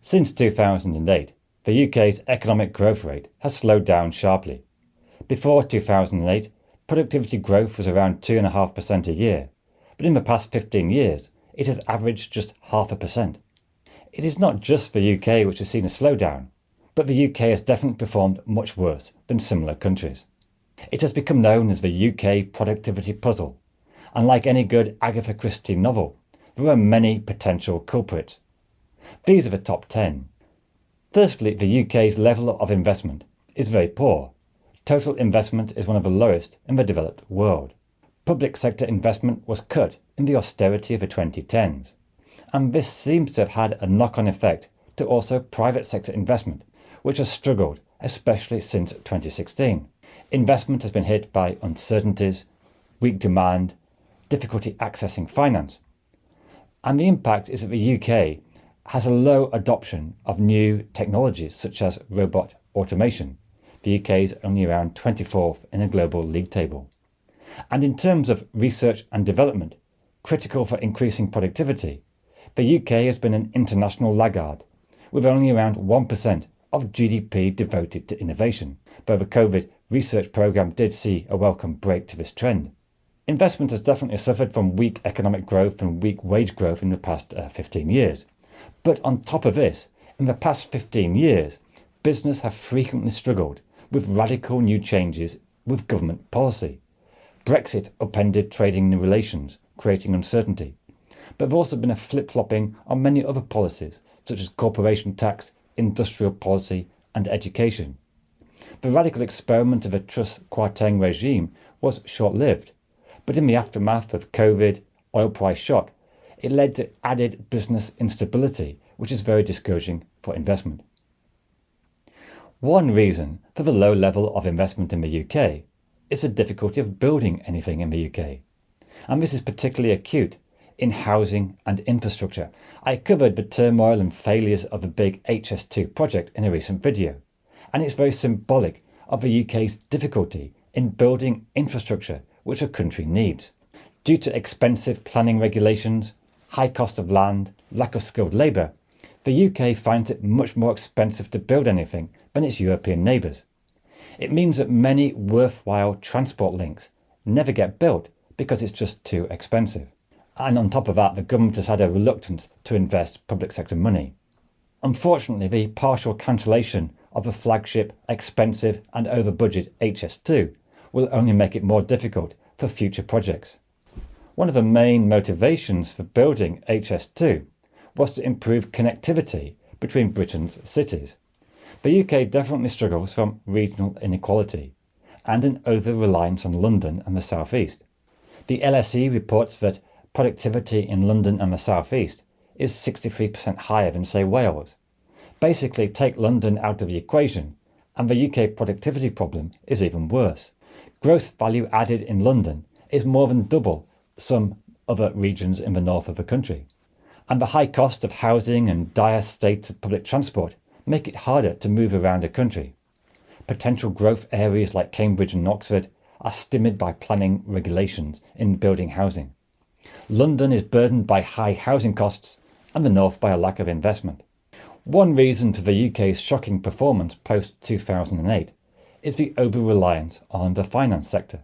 Since 2008, the UK's economic growth rate has slowed down sharply. Before 2008, productivity growth was around 2.5% a year, but in the past 15 years, it has averaged just 0.5%. It is not just the UK which has seen a slowdown, but the UK has definitely performed much worse than similar countries. It has become known as the UK productivity puzzle, and like any good Agatha Christie novel, there are many potential culprits. These are the top 10. Firstly, the UK's level of investment is very poor. Total investment is one of the lowest in the developed world. Public sector investment was cut in the austerity of the 2010s, and this seems to have had a knock-on effect to also private sector investment, which has struggled, especially since 2016. Investment has been hit by uncertainties, weak demand, difficulty accessing finance, and the impact is that the UK has a low adoption of new technologies such as robot automation. The UK is only around 24th in the global league table. And in terms of research and development, critical for increasing productivity, the UK has been an international laggard, with only around 1% of GDP devoted to innovation, though the COVID research programme did see a welcome break to this trend. Investment has definitely suffered from weak economic growth and weak wage growth in the past 15 years. But on top of this, in the past 15 years, business have frequently struggled with radical new changes with government policy. Brexit upended trading relations, creating uncertainty. But there has also been a flip-flopping on many other policies, such as corporation tax, industrial policy and education. The radical experiment of a Truss Kwarteng regime was short-lived, but in the aftermath of COVID oil price shock, it led to added business instability, which is very discouraging for investment. One reason for the low level of investment in the UK is the difficulty of building anything in the UK. And this is particularly acute in housing and infrastructure. I covered the turmoil and failures of the big HS2 project in a recent video, and it's very symbolic of the UK's difficulty in building infrastructure which a country needs. Due to expensive planning regulations, high cost of land, lack of skilled labour, the UK finds it much more expensive to build anything than its European neighbours. It means that many worthwhile transport links never get built because it's just too expensive. And on top of that, the government has had a reluctance to invest public sector money. Unfortunately, the partial cancellation of the flagship, expensive and over-budget HS2 will only make it more difficult for future projects. One of the main motivations for building HS2 was to improve connectivity between Britain's cities. The UK definitely struggles from regional inequality and an over-reliance on London and the South East. The LSE reports that productivity in London and the South East is 63% higher than, say, Wales. Basically, take London out of the equation and the UK productivity problem is even worse. Gross value added in London is more than double some other regions in the north of the country. And the high cost of housing and dire state of public transport make it harder to move around the country. Potential growth areas like Cambridge and Oxford are stymied by planning regulations in building housing. London is burdened by high housing costs and the north by a lack of investment. One reason for the UK's shocking performance post-2008 is the over-reliance on the finance sector.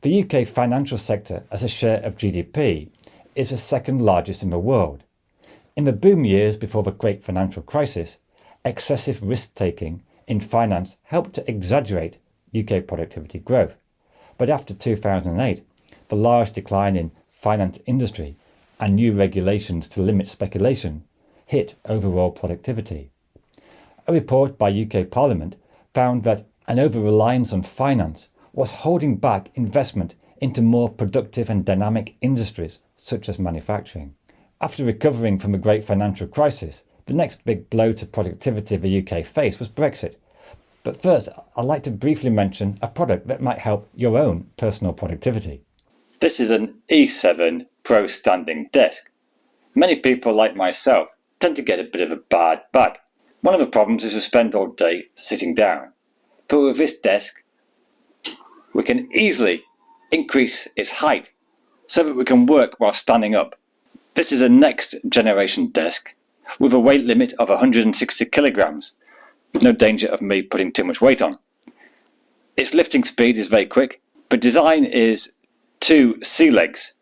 The UK financial sector as a share of GDP is the second largest in the world. In the boom years before the great financial crisis, excessive risk-taking in finance helped to exaggerate UK productivity growth. But after 2008, the large decline in finance industry and new regulations to limit speculation hit overall productivity. A report by UK Parliament found that an over-reliance on finance was holding back investment into more productive and dynamic industries such as manufacturing. After recovering from the great financial crisis, the next big blow to productivity the UK faced was Brexit. But first, I'd like to briefly mention a product that might help your own personal productivity. This is an E7 Pro standing desk. Many people like myself tend to get a bit of a bad back. One of the problems is we spend all day sitting down. But with this desk, we can easily increase its height so that we can work while standing up. This is a next generation desk with a weight limit of 160 kilograms, with no danger of me putting too much weight on. Its lifting speed is very quick, but design is 2 sea legs,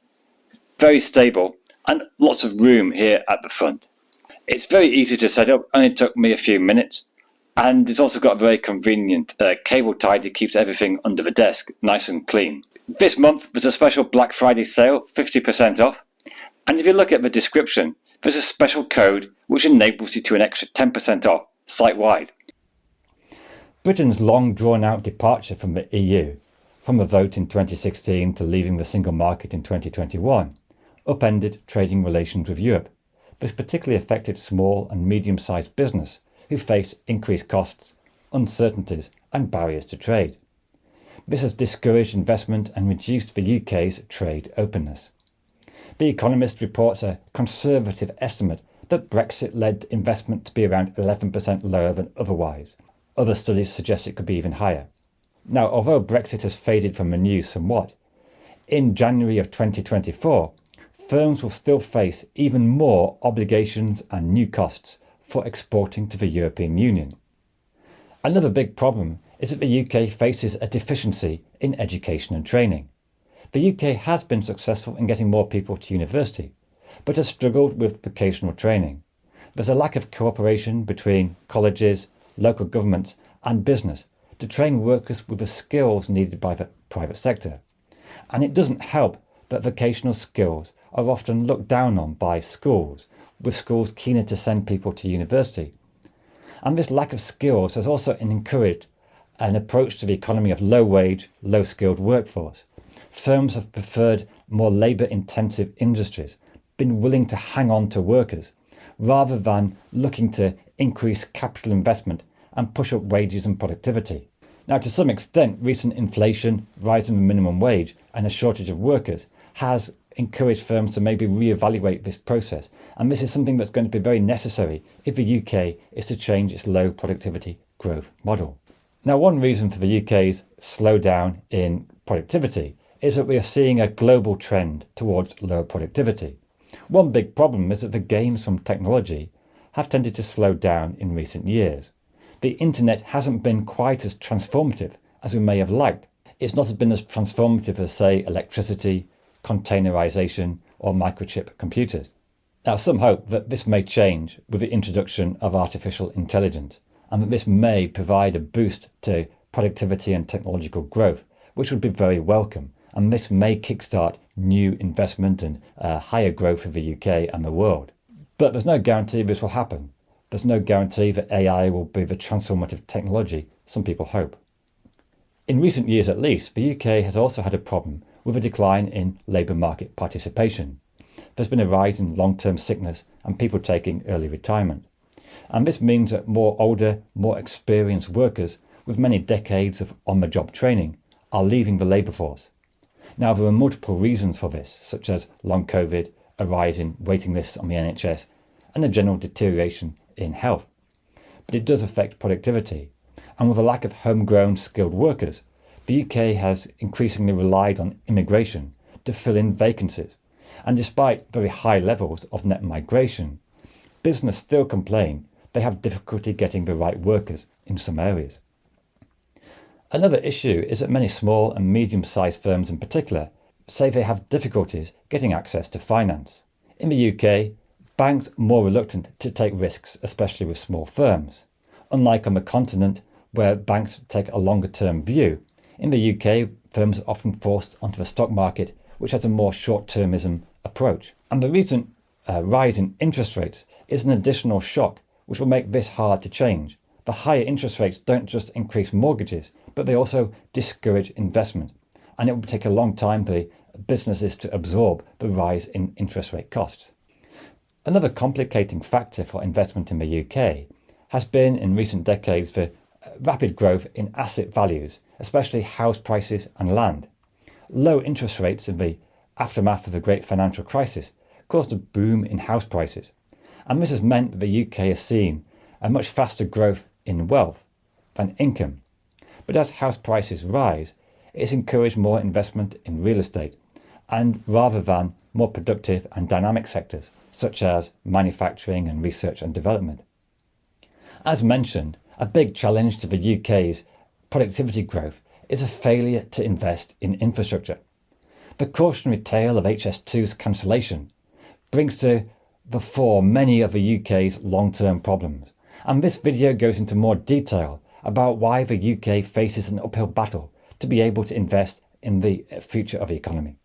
very stable, and lots of room here at the front. It's very easy to set up, only took me a few minutes, and it's also got a very convenient cable tie that keeps everything under the desk nice and clean. This month there's a special Black Friday sale, 50% off, and if you look at the description, there's a special code which enables you to an extra 10% off site-wide. Britain's long drawn-out departure from the EU, from a vote in 2016 to leaving the single market in 2021, upended trading relations with Europe. This particularly affected small and medium-sized business who face increased costs, uncertainties and barriers to trade. This has discouraged investment and reduced the UK's trade openness. The Economist reports a conservative estimate that Brexit led investment to be around 11% lower than otherwise. Other studies suggest it could be even higher. Now, although Brexit has faded from the news somewhat, in January of 2024, firms will still face even more obligations and new costs for exporting to the European Union. Another big problem is that the UK faces a deficiency in education and training. The UK has been successful in getting more people to university, but has struggled with vocational training. There's a lack of cooperation between colleges, local governments and business to train workers with the skills needed by the private sector. And it doesn't help that vocational skills are often looked down on by schools, with schools keener to send people to university. And this lack of skills has also encouraged an approach to the economy of low-wage, low-skilled workforce. Firms have preferred more labour-intensive industries, been willing to hang on to workers, rather than looking to increase capital investment and push up wages and productivity. Now, to some extent, recent inflation, rise in the minimum wage and a shortage of workers has encouraged firms to maybe reevaluate this process, and this is something that's going to be very necessary if the UK is to change its low productivity growth model. Now, one reason for the UK's slowdown in productivity is that we are seeing a global trend towards lower productivity. One big problem is that the gains from technology have tended to slow down in recent years. The internet hasn't been quite as transformative as we may have liked. It's not been as transformative as, say, electricity, containerization or microchip computers. Now, some hope that this may change with the introduction of artificial intelligence, and that this may provide a boost to productivity and technological growth, which would be very welcome, and this may kickstart new investment and higher growth of the UK and the world. But there's no guarantee this will happen. There's no guarantee that AI will be the transformative technology some people hope. In recent years at least, the UK has also had a problem with a decline in labour market participation. There's been a rise in long-term sickness and people taking early retirement. And this means that more older, more experienced workers with many decades of on-the-job training are leaving the labour force. Now, there are multiple reasons for this, such as long COVID, a rise in waiting lists on the NHS, and a general deterioration in health. But it does affect productivity, and with a lack of homegrown skilled workers, the UK has increasingly relied on immigration to fill in vacancies, and despite very high levels of net migration, business still complain they have difficulty getting the right workers in some areas. Another issue is that many small and medium-sized firms in particular say they have difficulties getting access to finance. In the UK, banks are more reluctant to take risks, especially with small firms. Unlike on the continent, where banks take a longer-term view, in the UK, firms are often forced onto the stock market, which has a more short-termism approach. And the recent rise in interest rates is an additional shock, which will make this hard to change. The higher interest rates don't just increase mortgages, but they also discourage investment. And it will take a long time for businesses to absorb the rise in interest rate costs. Another complicating factor for investment in the UK has been in recent decades the rapid growth in asset values, especially house prices and land. Low interest rates in the aftermath of the great financial crisis caused a boom in house prices, and this has meant that the UK has seen a much faster growth in wealth than income. But as house prices rise, it's encouraged more investment in real estate, and rather than more productive and dynamic sectors such as manufacturing and research and development. As mentioned, a big challenge to the UK's productivity growth is a failure to invest in infrastructure. The cautionary tale of HS2's cancellation brings to the fore many of the UK's long-term problems, and this video goes into more detail about why the UK faces an uphill battle to be able to invest in the future of the economy.